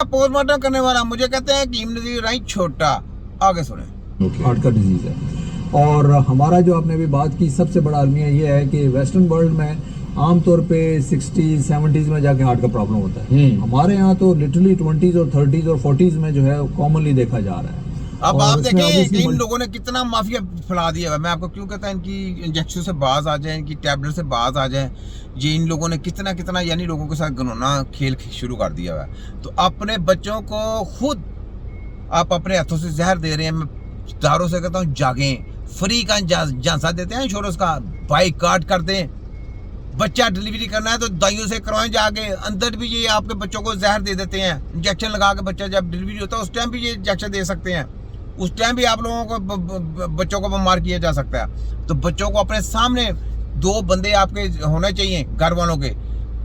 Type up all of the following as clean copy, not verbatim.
Postmortem करने वाला मुझे कहते हैं कीम नजीर राही छोटा। आगे सुने। हार्ट का डिजीज है। और हमारा जो आपने अभी बात की सबसे बड़ा अलमिया ये है कि वेस्टर्न वर्ल्ड में आमतौर पे 60s 70s में जाके हार्ट का प्रॉब्लम होता है। हमारे यहाँ तो लिटरली 20s और 30s और 40s में जो है कॉमनली देखा जा रहा है। अब आप देखें कि इन लोगों ने कितना माफिया फैला दिया है। मैं आपको क्यों कहता हूं इनकी इंजेक्शन से बाज आ जाए, इनकी टैबलेट से बाज आ जाए। ये इन लोगों ने कितना कितना यानी लोगों के साथ घिनौना खेल शुरू कर दिया हुआ है। तो अपने बच्चों को खुद आप अपने हाथों से जहर दे रहे हैं। मैं दारों से कहता हूँ जागें, फ्री का झांसा देते हैं इंश्योरेंस का, बाइकाट कर दें। बच्चा डिलीवरी करना है तो दाइयों से करवाएं जाके। अंदर भी ये आपके बच्चों को जहर दे देते हैं, इंजेक्शन लगा के बच्चा जब डिलीवरी होता है उस टाइम भी ये इंजेक्शन दे सकते हैं। उस टाइम भी आप लोगों को बच्चों को बीमार किया जा सकता है। तो बच्चों को अपने सामने दो बंदे आपके होने चाहिए, घर वालों के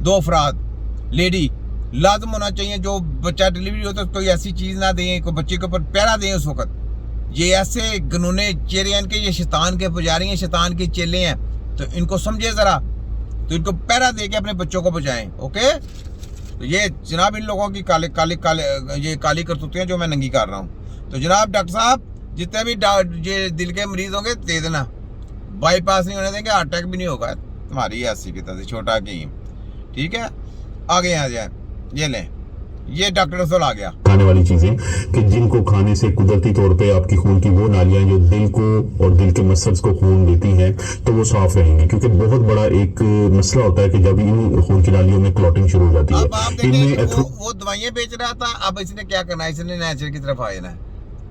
दो अफराद लेडी लाजम होना चाहिए। जो बच्चा डिलीवरी होता है कोई ऐसी चीज़ ना दें, कोई बच्चे के ऊपर पैरा दें उस वक्त। ये ऐसे गनूने चेहरे इनके, ये शैतान के पुजारी हैं, शैतान के चेले हैं। तो इनको समझे ज़रा, तो इनको पैरा दे के अपने बच्चों को बचाएं। ओके, तो ये जनाब इन लोगों की काली करतूतें जो मैं नंगी कर रहा हूँ। तो जनाब डॉक्टर साहब जितने भी ये दिल के मरीज होंगे दे देना, बाईपास नहीं होने देंगे, हार्ट अटैक भी नहीं होगा तुम्हारी ऐसी की तरह छोटा की। ठीक है, आगे आ जाए। ये लें, ये डॉक्टर रसूल आ गया। खाने वाली चीजें कि जिनको खाने से कुदरती तौर पे आपकी खून की वो नालियां जो दिल को और दिल के मसल्स को खून देती हैं तो वो साफ रहेंगी। क्योंकि बहुत बड़ा एक मसला होता है कि जब इन खून की नालियों में क्लॉटिंग शुरू हो जाती है। इनमें वो दवाइयां बेच रहा था, अब इसने क्या करना है, इसने नेचर की तरफ आए ना।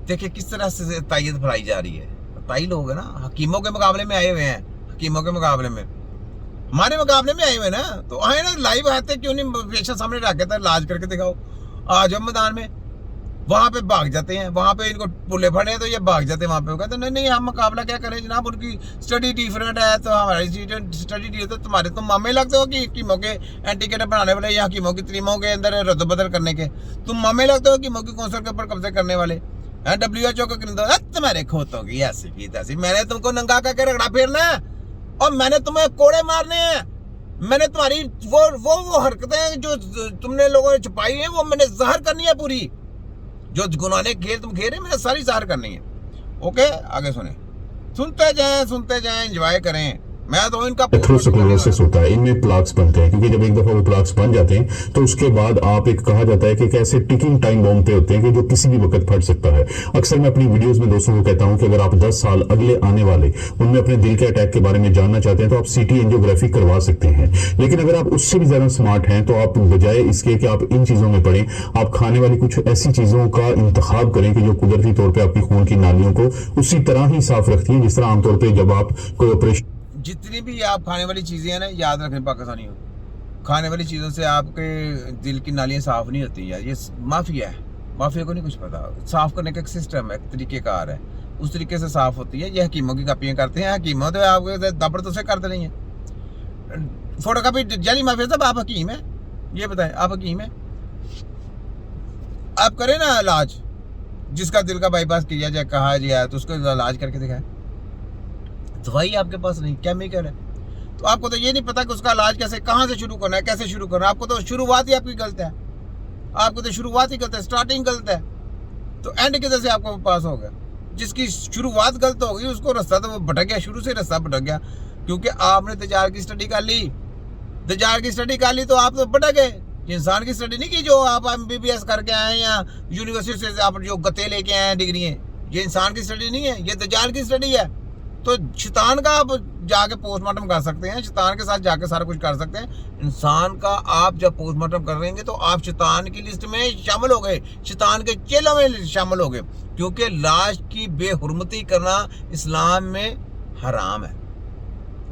देखिए किस तरह से तायद फैलाई जा रही है। ताई लोग है ना, हकीमों के मुकाबले में आए हुए हैं, हकीमों के मुकाबले में हमारे मुकाबले में आए हुए ना। तो आए ना, लाइव आते क्यों नहीं, पेशेंट सामने रखे था, इलाज करके दिखाओ। आ जाओ मैदान में, वहां पे भाग जाते हैं। वहां पे इनको पुले फड़े हैं तो ये भाग जाते हैं वहां पे। वो कहते नहीं हम मुकाबला क्या करें जनाब, उनकी स्टडी डिफरेंट है तो हमारी स्टडी डी तो तुम्हारे तुम मामे लगते हो कि हकीमों के एंटीकेटर बनाने वाले या हकीमों की तरीमों के अंदर रद्दबदल करने के। तुम मामे लगते हो हकीमों की कौंसल के ऊपर कब्जे करने वाले। WHO को तुम्हारे खोतों की ऐसी की तैसी। मैंने तुमको नंगा करके रगड़ा फेरना है और मैंने तुम्हें कोड़े मारने हैं। मैंने तुम्हारी वो हरकतें जो तुमने लोगों ने छुपाई हैं वो मैंने ज़ाहिर करनी है पूरी। जो गुनाहे खेल तुम खेल रहे मैंने सारी ज़ाहिर करनी है। ओके, आगे सुनते जाएं, एंजॉय करें। मैं तो इनका एथेरोस्क्लेरोसिस होता है, इनमें प्लाक्स बनते हैं। क्योंकि जब एक दफा वो प्लाक्स बन जाते हैं तो उसके बाद आप एक कहा जाता है कि एक ऐसे टिकिंग टाइम बॉम्ब पे होते हैं कि जो किसी भी वक्त फट सकता है। अक्सर मैं अपनी वीडियोस में दोस्तों को कहता हूं कि अगर आप 10 साल अगले आने वाले उनमें अपने दिल के अटैक के बारे में जानना चाहते हैं तो आप CT एंजियोग्राफी करवा सकते हैं। लेकिन अगर आप उससे भी ज्यादा स्मार्ट हैं तो आप बजाय इसके कि आप इन चीजों में पड़ें, आप खाने वाली कुछ ऐसी चीजों का इंतखाब करें कि जो कुदरती तौर पर आपकी खून की नालियों को उसी तरह ही साफ रखती है जिस तरह आमतौर पर जब आप कोई ऑपरेशन। जितनी भी आप खाने वाली चीज़ें हैं ना, याद रखें पाकिस्तानी हो, खाने वाली चीज़ों से आपके दिल की नालियाँ साफ़ नहीं होती यार। ये माफिया है, माफिया को नहीं कुछ पता। साफ़ करने का एक सिस्टम है, एक तरीक़ेकार है, उस तरीके से साफ़ होती है। ये हकीमों की कापियाँ करते हैं, हकीमों तो आपके दबर तो से करते नहीं हैं। फोटो कापी जाली माफिया साहब, आप हकीम हैं? ये बताएं, आप हकीम हैं? आप करें ना इलाज, जिसका दिल का बाईपास किया जाए कहा जाए तो उसको इलाज करके दिखाएं। दवाई आपके पास नहीं, केमिकल है। तो आपको तो ये नहीं पता कि उसका इलाज कैसे, कहाँ से शुरू करना है, कैसे शुरू करना है। आपको तो शुरुआत ही आपकी गलत है, आपको तो शुरुआत ही गलत है, स्टार्टिंग गलत है। तो एंड किधर से आपको पास हो गया? जिसकी शुरुआत गलत हो गई उसको रास्ता तो वो भटक गया, शुरू से रास्ता भटक गया। क्योंकि आपने तजार की स्टडी कर ली, तजार की स्टडी कर ली तो आप तो भटक गए। इंसान की स्टडी नहीं की जो आप MBBS करके आए या यूनिवर्सिटी से आप जो गते लेके आए हैं डिग्री। ये इंसान की स्टडी नहीं है, ये तजार की स्टडी है। तो शैतान का आप जाके पोस्टमार्टम कर सकते हैं, शैतान के साथ जाके सारा कुछ कर सकते हैं। इंसान का आप जब पोस्टमार्टम कर रहेंगे तो आप शैतान की लिस्ट में शामिल हो गए, शैतान के चेलों में शामिल हो गए। क्योंकि लाश की बेहुरमती करना इस्लाम में हराम है।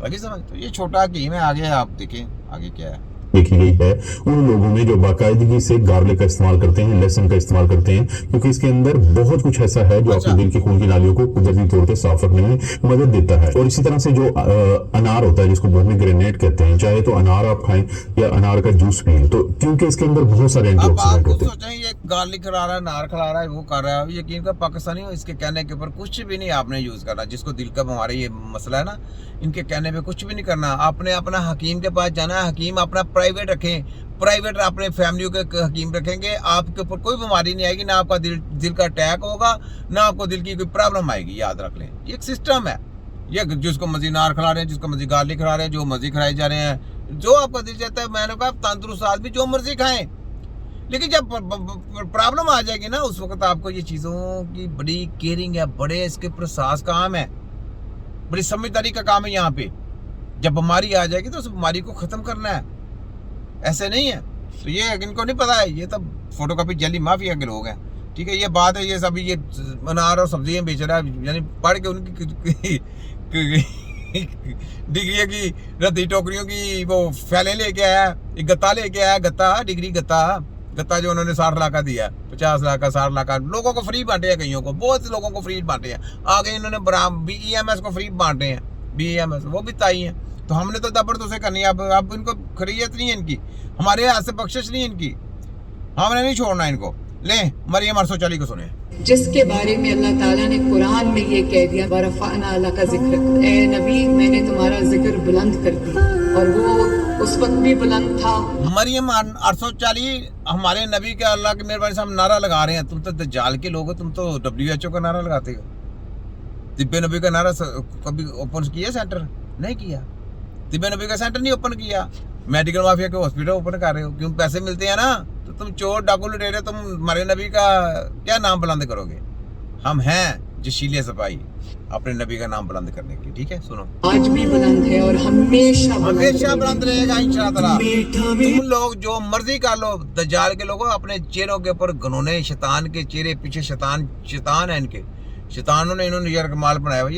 लगी समझ? तो ये छोटा हकीम है, आगे आप देखें आगे क्या है। देखी गई है उन लोगों में जो बाकायदगी से गार्लिक का इस्तेमाल करते हैं, लहसुन का इस्तेमाल करते हैं, क्योंकि इसके अंदर बहुत कुछ ऐसा है जो आपके दिल की खून की नालियों को कुदरती तौर पे साफ रखने में मदद देता है। और इसी तरह से जो अनार होता है जिसको पोमेग्रेनेट कहते हैं, चाहे तो अनार आप खाएं या अनार का जूस पिए, तो क्योंकि इसके अंदर बहुत सारे एंटीऑक्सीडेंट होते हैं। ये गार्लिक खिला रहा है, अनार खिला रहा है, वो कर रहा है, यकीन कर पाकिस्तानी हो, इसके कहने के ऊपर कुछ भी नहीं आपने यूज करना। जिसको दिल का हमारे ये मसला है ना, इनके कहने पे कुछ भी नहीं करना। आपने अपना हकीम के पास जाना है, हकीम अपना प्राइवेट रखें, प्राइवेट अपने फैमिली के हकीम रखेंगे, आपके ऊपर कोई बीमारी नहीं आएगी, ना आपका दिल का अटैक होगा, ना आपको दिल की कोई प्रॉब्लम आएगी। याद रख लें, ये एक सिस्टम है। ये जिसको मर्जी नार खिला रहे हैं, जिसको मर्जी गार्लिक खिला रहे हैं, जो मर्जी खिलाए जा रहे हैं, जो आपका दिल चाहता है। मैंने कहा तंदुरुस्त आदमी जो मर्जी खाएं, लेकिन जब प्रॉब्लम आ जाएगी ना, उस वक्त आपको ये चीज़ों की बड़ी केयरिंग है, बड़े इसके प्रसास काम है, बड़ी समझदारी का काम है। यहाँ पे जब बीमारी आ जाएगी तो उस बीमारी को ख़त्म करना है, ऐसे नहीं है। तो ये इनको नहीं पता है, ये तब फोटोकॉपी जेली माफिया के लोग हैं, ठीक है। ये बात है, ये सब ये अनार और सब्जियाँ बेच रहा है, यानी पढ़ के उनकी डिग्री की रद्दी टोकरियों की वो फैले लेके आया, एक गत्ता लेके आया, गत्ता डिग्री गत्ता जो उन्होंने 60 लाख का दिया, 50 लाख का, 60 लाख का, लोगों को फ्री बांटे हैं, कईयों को, बहुत से लोगों को फ्री बांटे हैं। आगे इन्होंने BEMS को फ्री बांटे हैं, BEMS वो भी ताई हैं। तो हमने तो दबड़ से करनी है। अब इनको खरीयत नहीं है इनकी, हमारे हाथ से बख्शिश नहीं है इनकी, हमने नहीं छोड़ना इनको। ले मरियम 840 को सुने, जिसके बारे में अल्लाह ताला ने कुरान में ये कह दिया, वरफ़अना लका ज़िक्र, ए नबी मैंने तुम्हारा जिक्र बुलंद कर दिया, और वो उस वक्त भी बुलंद था। मरियम 840 हमारे नबी के अल्लाह की मेहरबानी से हम नारा लगा रहे हैं। तुम तो दज्जाल के लोग हो, तुम तो WHO का नारा लगाते हो। तिब्बे नबी का नारा कभी ओपन किया सेंटर? नहीं किया। तिब्बे नबी का सेंटर नहीं ओपन किया। मेडिकल माफिया के हॉस्पिटल ओपन कर रहे हो, क्यों? पैसे मिलते हैं ना। तो तुम चोर डाकू लुटेरे, तुम हमारे नबी का क्या नाम बुलंद करोगे? हम हैं जशीले सपाही अपने नबी का नाम बुलंद करने के लिए, ठीक है। सुनो, आज भी बुलंद है और हमेशा बुलंद रहेगा इंशाअल्लाह। तुम लोग जो मर्जी कर लो, दज्जाल के लोगों अपने चेहरों के ऊपर घनौने, शैतान के चेहरे पीछे शैतान है इनके, शैतानों ने इन्होंने यार कमाल बनाया हुआ।